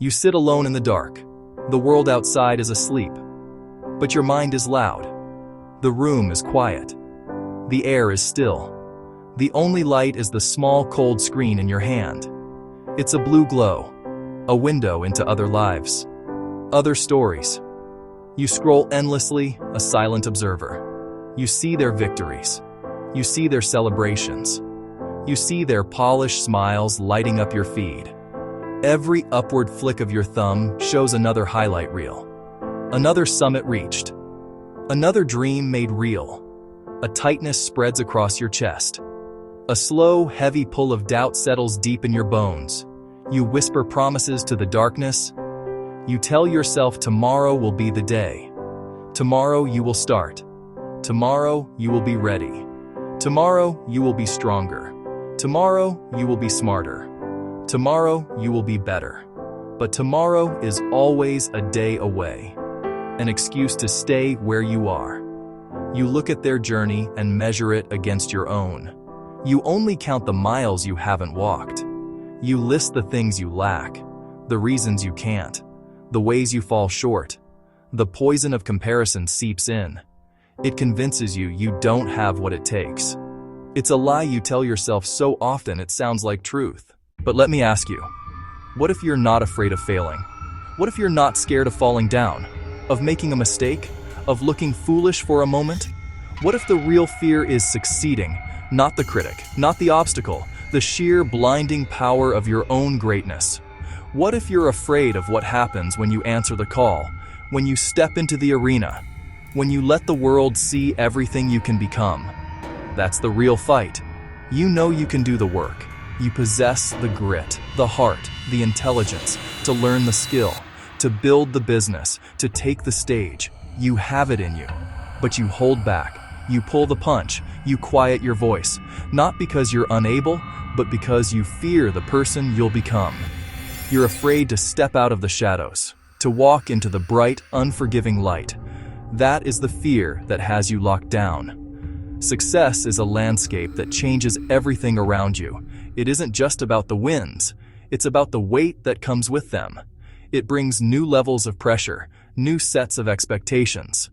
You sit alone in the dark. The world outside is asleep. But your mind is loud. The room is quiet. The air is still. The only light is the small, cold screen in your hand. It's a blue glow, a window into other lives, other stories. You scroll endlessly, a silent observer. You see their victories. You see their celebrations. You see their polished smiles lighting up your feed. Every upward flick of your thumb shows another highlight reel. Another summit reached. Another dream made real. A tightness spreads across your chest. A slow, heavy pull of doubt settles deep in your bones. You whisper promises to the darkness. You tell yourself tomorrow will be the day. Tomorrow you will start. Tomorrow you will be ready. Tomorrow you will be stronger. Tomorrow you will be smarter. Tomorrow you will be better. But tomorrow is always a day away. An excuse to stay where you are. You look at their journey and measure it against your own. You only count the miles you haven't walked. You list the things you lack, the reasons you can't, the ways you fall short. The poison of comparison seeps in. It convinces you you don't have what it takes. It's a lie you tell yourself so often it sounds like truth. But let me ask you, what if you're not afraid of failing? What if you're not scared of falling down, of making a mistake, of looking foolish for a moment? What if the real fear is succeeding, not the critic, not the obstacle, the sheer blinding power of your own greatness? What if you're afraid of what happens when you answer the call, when you step into the arena, when you let the world see everything you can become? That's the real fight. You know you can do the work. You possess the grit, the heart, the intelligence to learn the skill, to build the business, to take the stage. You have it in you, but you hold back. You pull the punch. You quiet your voice, not because you're unable, but because you fear the person you'll become. You're afraid to step out of the shadows, to walk into the bright, unforgiving light. That is the fear that has you locked down. Success is a landscape that changes everything around you. It isn't just about the wins. It's about the weight that comes with them. It brings new levels of pressure, new sets of expectations.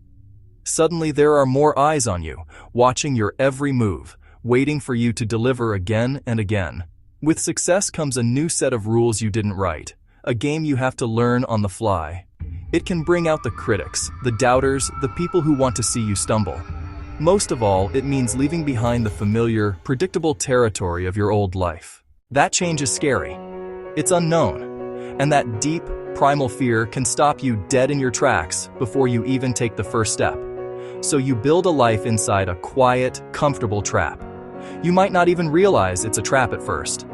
Suddenly there are more eyes on you, watching your every move, waiting for you to deliver again and again. With success comes a new set of rules you didn't write, a game you have to learn on the fly. It can bring out the critics, the doubters, the people who want to see you stumble. Most of all, it means leaving behind the familiar, predictable territory of your old life. That change is scary. It's unknown. And that deep, primal fear can stop you dead in your tracks before you even take the first step. So you build a life inside a quiet, comfortable trap. You might not even realize it's a trap at first.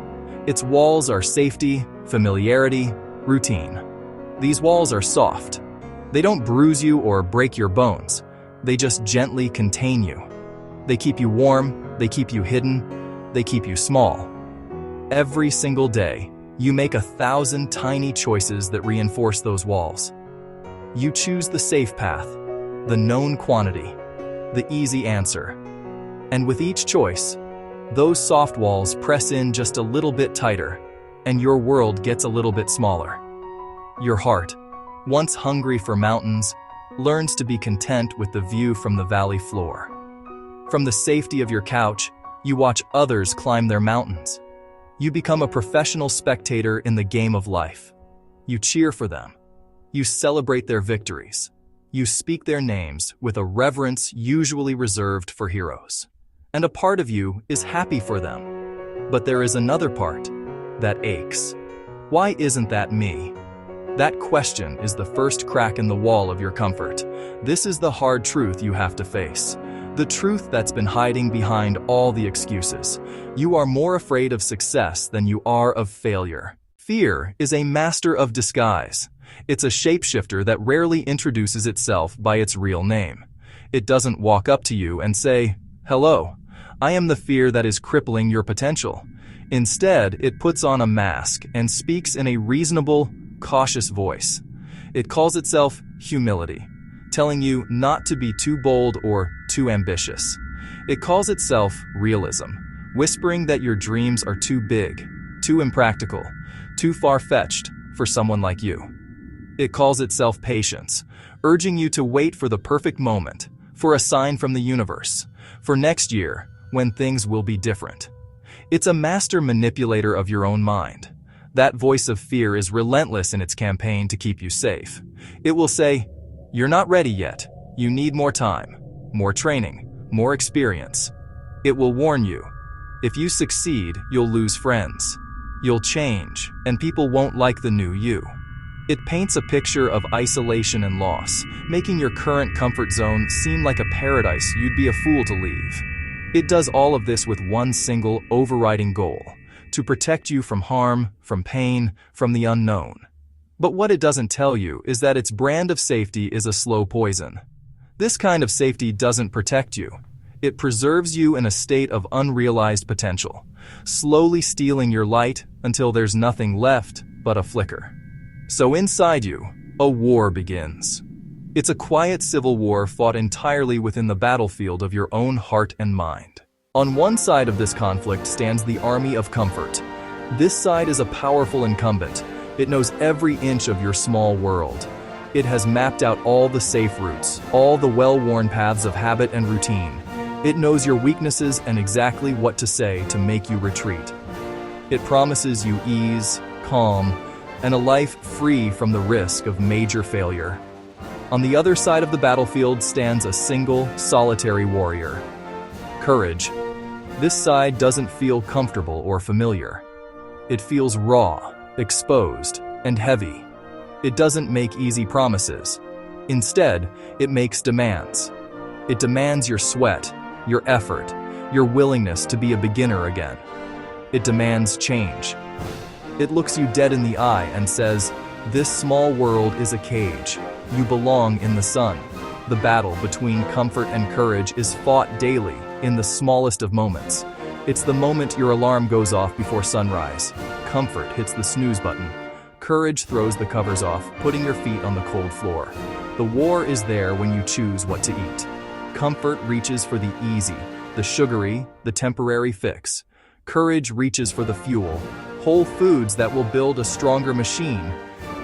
Its walls are safety, familiarity, routine. These walls are soft. They don't bruise you or break your bones. They just gently contain you. They keep you warm, they keep you hidden, they keep you small. Every single day, you make 1,000 tiny choices that reinforce those walls. You choose the safe path, the known quantity, the easy answer. And with each choice, those soft walls press in just a little bit tighter, and your world gets a little bit smaller. Your heart, once hungry for mountains, learns to be content with the view from the valley floor. From the safety of your couch, you watch others climb their mountains. You become a professional spectator in the game of life. You cheer for them. You celebrate their victories. You speak their names with a reverence usually reserved for heroes. And a part of you is happy for them. But there is another part that aches. Why isn't that me? That question is the first crack in the wall of your comfort. This is the hard truth you have to face. The truth that's been hiding behind all the excuses. You are more afraid of success than you are of failure. Fear is a master of disguise. It's a shapeshifter that rarely introduces itself by its real name. It doesn't walk up to you and say, "Hello, I am the fear that is crippling your potential." Instead, it puts on a mask and speaks in a reasonable, cautious voice. It calls itself humility, telling you not to be too bold or too ambitious. It calls itself realism, whispering that your dreams are too big, too impractical, too far-fetched for someone like you. It calls itself patience, urging you to wait for the perfect moment, for a sign from the universe, for next year, when things will be different. It's a master manipulator of your own mind. That voice of fear is relentless in its campaign to keep you safe. It will say, "You're not ready yet. You need more time, more training, more experience." It will warn you, if you succeed, you'll lose friends. You'll change, and people won't like the new you. It paints a picture of isolation and loss, making your current comfort zone seem like a paradise you'd be a fool to leave. It does all of this with one single overriding goal: to protect you from harm, from pain, from the unknown. But what it doesn't tell you is that its brand of safety is a slow poison. This kind of safety doesn't protect you. It preserves you in a state of unrealized potential, slowly stealing your light until there's nothing left but a flicker. So inside you, a war begins. It's a quiet civil war fought entirely within the battlefield of your own heart and mind. On one side of this conflict stands the army of comfort. This side is a powerful incumbent. It knows every inch of your small world. It has mapped out all the safe routes, all the well-worn paths of habit and routine. It knows your weaknesses and exactly what to say to make you retreat. It promises you ease, calm, and a life free from the risk of major failure. On the other side of the battlefield stands a single, solitary warrior. Courage. This side doesn't feel comfortable or familiar. It feels raw, exposed, and heavy. It doesn't make easy promises. Instead, it makes demands. It demands your sweat, your effort, your willingness to be a beginner again. It demands change. It looks you dead in the eye and says, "This small world is a cage. You belong in the sun." The battle between comfort and courage is fought daily in the smallest of moments. It's the moment your alarm goes off before sunrise. Comfort hits the snooze button. Courage throws the covers off, putting your feet on the cold floor. The war is there when you choose what to eat. Comfort reaches for the easy, the sugary, the temporary fix. Courage reaches for the fuel, whole foods that will build a stronger machine,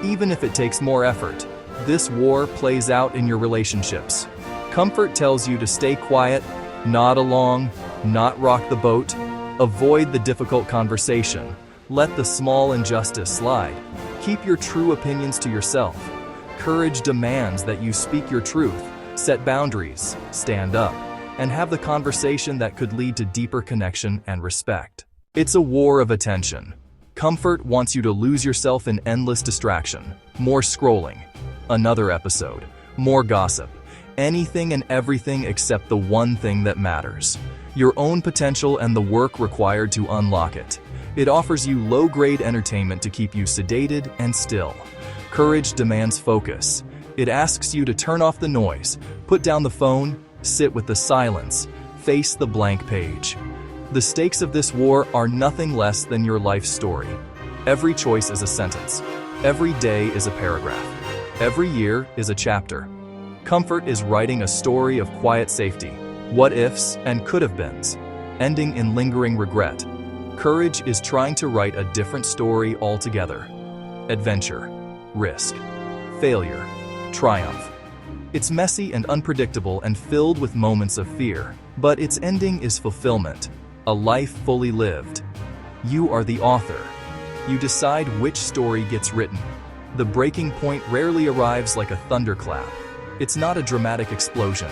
even if it takes more effort. This war plays out in your relationships. Comfort tells you to stay quiet, nod along, not rock the boat, avoid the difficult conversation, let the small injustice slide, keep your true opinions to yourself. Courage demands that you speak your truth, set boundaries, stand up, and have the conversation that could lead to deeper connection and respect. It's a war of attention. Comfort wants you to lose yourself in endless distraction, more scrolling, another episode, more gossip, anything and everything except the one thing that matters: your own potential and the work required to unlock it. It offers you low-grade entertainment to keep you sedated and still. Courage demands focus. It asks you to turn off the noise, put down the phone, sit with the silence, face the blank page. The stakes of this war are nothing less than your life story. Every choice is a sentence. Every day is a paragraph. Every year is a chapter. Comfort is writing a story of quiet safety, what-ifs and could-have-beens, ending in lingering regret. Courage is trying to write a different story altogether. Adventure, risk, failure, triumph. It's messy and unpredictable and filled with moments of fear, but its ending is fulfillment, a life fully lived. You are the author. You decide which story gets written. The breaking point rarely arrives like a thunderclap. It's not a dramatic explosion.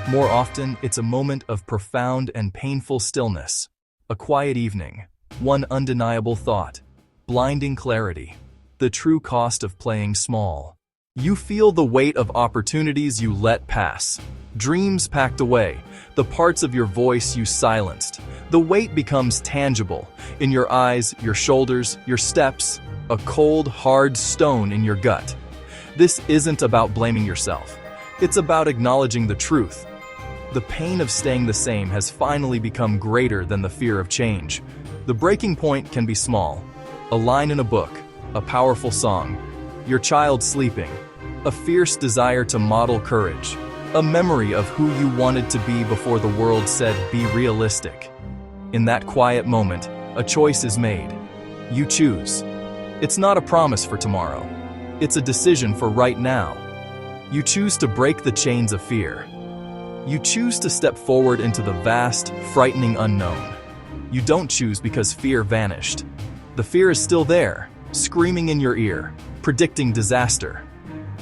More often, it's a moment of profound and painful stillness. A quiet evening, one undeniable thought, blinding clarity, the true cost of playing small. You feel the weight of opportunities you let pass, dreams packed away, the parts of your voice you silenced. The weight becomes tangible, in your eyes, your shoulders, your steps, a cold, hard stone in your gut. This isn't about blaming yourself. It's about acknowledging the truth. The pain of staying the same has finally become greater than the fear of change. The breaking point can be small. A line in a book, a powerful song, your child sleeping, a fierce desire to model courage, a memory of who you wanted to be before the world said, "Be realistic." In that quiet moment, a choice is made. You choose. It's not a promise for tomorrow. It's a decision for right now. You choose to break the chains of fear. You choose to step forward into the vast, frightening unknown. You don't choose because fear vanished. The fear is still there, screaming in your ear, predicting disaster.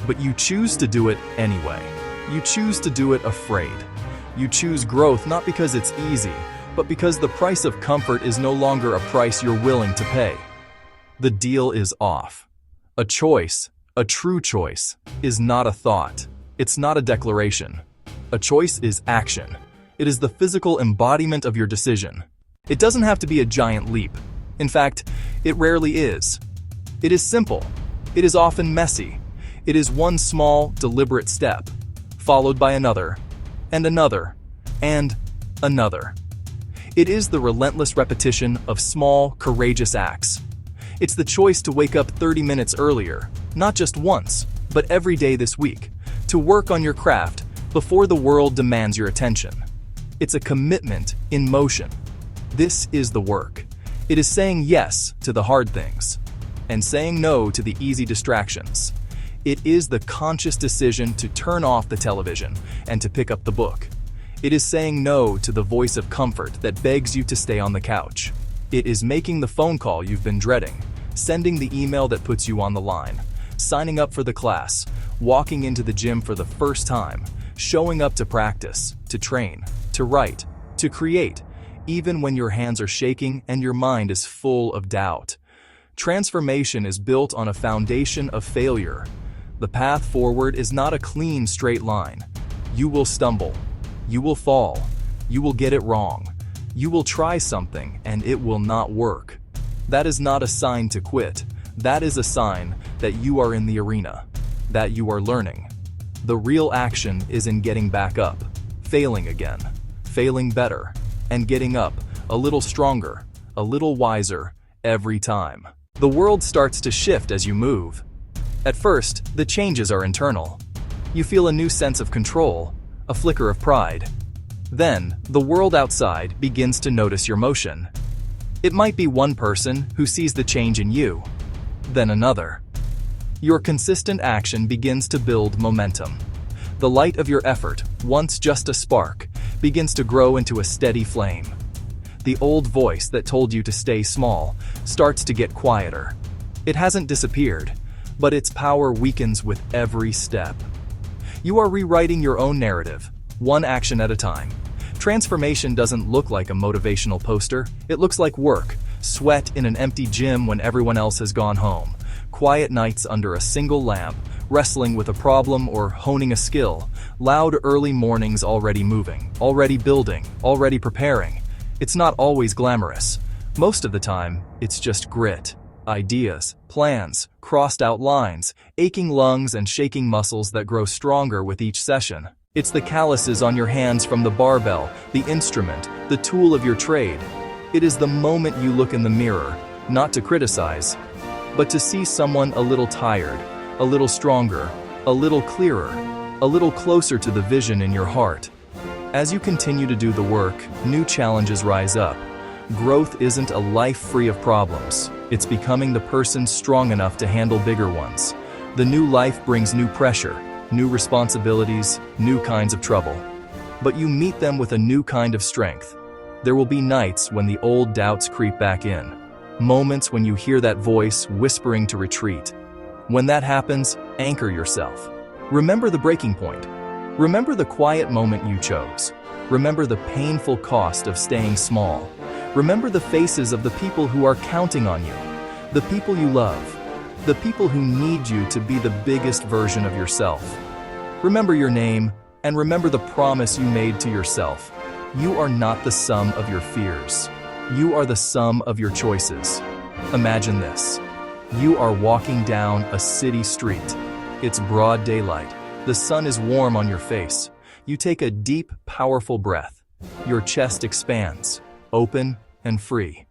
But you choose to do it anyway. You choose to do it afraid. You choose growth not because it's easy, but because the price of comfort is no longer a price you're willing to pay. The deal is off. A choice, a true choice, is not a thought. It's not a declaration. A choice is action. It is the physical embodiment of your decision. It doesn't have to be a giant leap. In fact, it rarely is. It is simple. It is often messy. It is one small, deliberate step, followed by another, and another, and another. It is the relentless repetition of small, courageous acts. It's the choice to wake up 30 minutes earlier, not just once, but every day this week, to work on your craft before the world demands your attention. It's a commitment in motion. This is the work. It is saying yes to the hard things and saying no to the easy distractions. It is the conscious decision to turn off the television and to pick up the book. It is saying no to the voice of comfort that begs you to stay on the couch. It is making the phone call you've been dreading, sending the email that puts you on the line, signing up for the class, walking into the gym for the first time, showing up to practice, to train, to write, to create, even when your hands are shaking and your mind is full of doubt. Transformation is built on a foundation of failure. The path forward is not a clean, straight line. You will stumble. You will fall. You will get it wrong. You will try something and it will not work. That is not a sign to quit. That is a sign that you are in the arena, that you are learning. The real action is in getting back up, failing again, failing better, and getting up a little stronger, a little wiser every time. The world starts to shift as you move. At first, the changes are internal. You feel a new sense of control, a flicker of pride. Then, the world outside begins to notice your motion. It might be one person who sees the change in you, then another. Your consistent action begins to build momentum. The light of your effort, once just a spark, begins to grow into a steady flame. The old voice that told you to stay small starts to get quieter. It hasn't disappeared, but its power weakens with every step. You are rewriting your own narrative, one action at a time. Transformation doesn't look like a motivational poster. It looks like work, sweat in an empty gym when everyone else has gone home, quiet nights under a single lamp, wrestling with a problem or honing a skill, loud early mornings already moving, already building, already preparing. It's not always glamorous. Most of the time, it's just grit, ideas, plans, crossed out lines, aching lungs and shaking muscles that grow stronger with each session. It's the calluses on your hands from the barbell, the instrument, the tool of your trade. It is the moment you look in the mirror, not to criticize, but to see someone a little tired, a little stronger, a little clearer, a little closer to the vision in your heart. As you continue to do the work, new challenges rise up. Growth isn't a life free of problems. It's becoming the person strong enough to handle bigger ones. The new life brings new pressure, new responsibilities, new kinds of trouble. But you meet them with a new kind of strength. There will be nights when the old doubts creep back in. Moments when you hear that voice whispering to retreat. When that happens, anchor yourself. Remember the breaking point. Remember the quiet moment you chose. Remember the painful cost of staying small. Remember the faces of the people who are counting on you, the people you love, the people who need you to be the biggest version of yourself. Remember your name, and remember the promise you made to yourself. You are not the sum of your fears. You are the sum of your choices. Imagine this. You are walking down a city street. It's broad daylight. The sun is warm on your face. You take a deep, powerful breath. Your chest expands, open and free.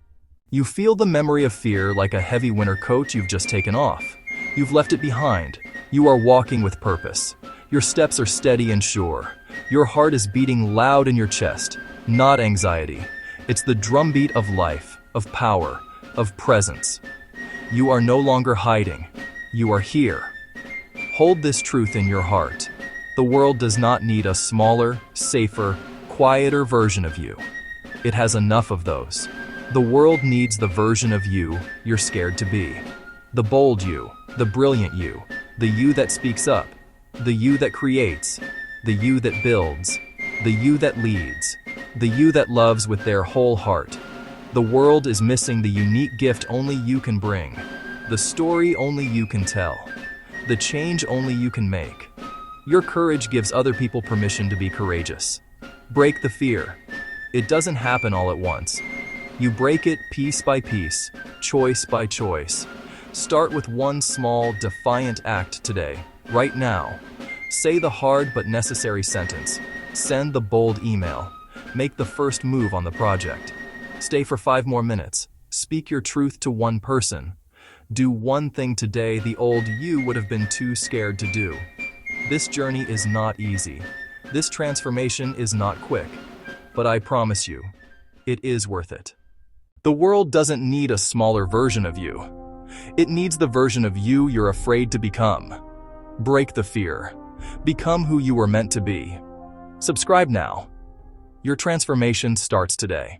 You feel the memory of fear like a heavy winter coat you've just taken off. You've left it behind. You are walking with purpose. Your steps are steady and sure. Your heart is beating loud in your chest, not anxiety. It's the drumbeat of life, of power, of presence. You are no longer hiding. You are here. Hold this truth in your heart. The world does not need a smaller, safer, quieter version of you. It has enough of those. The world needs the version of you you're scared to be. The bold you, the brilliant you, the you that speaks up, the you that creates, the you that builds, the you that leads, the you that loves with their whole heart. The world is missing the unique gift only you can bring, the story only you can tell, the change only you can make. Your courage gives other people permission to be courageous. Break the fear. It doesn't happen all at once. You break it piece by piece, choice by choice. Start with one small, defiant act today, right now. Say the hard but necessary sentence. Send the bold email. Make the first move on the project. Stay for 5 more minutes. Speak your truth to one person. Do one thing today the old you would have been too scared to do. This journey is not easy. This transformation is not quick. But I promise you, it is worth it. The world doesn't need a smaller version of you. It needs the version of you you're afraid to become. Break the fear. Become who you were meant to be. Subscribe now. Your transformation starts today.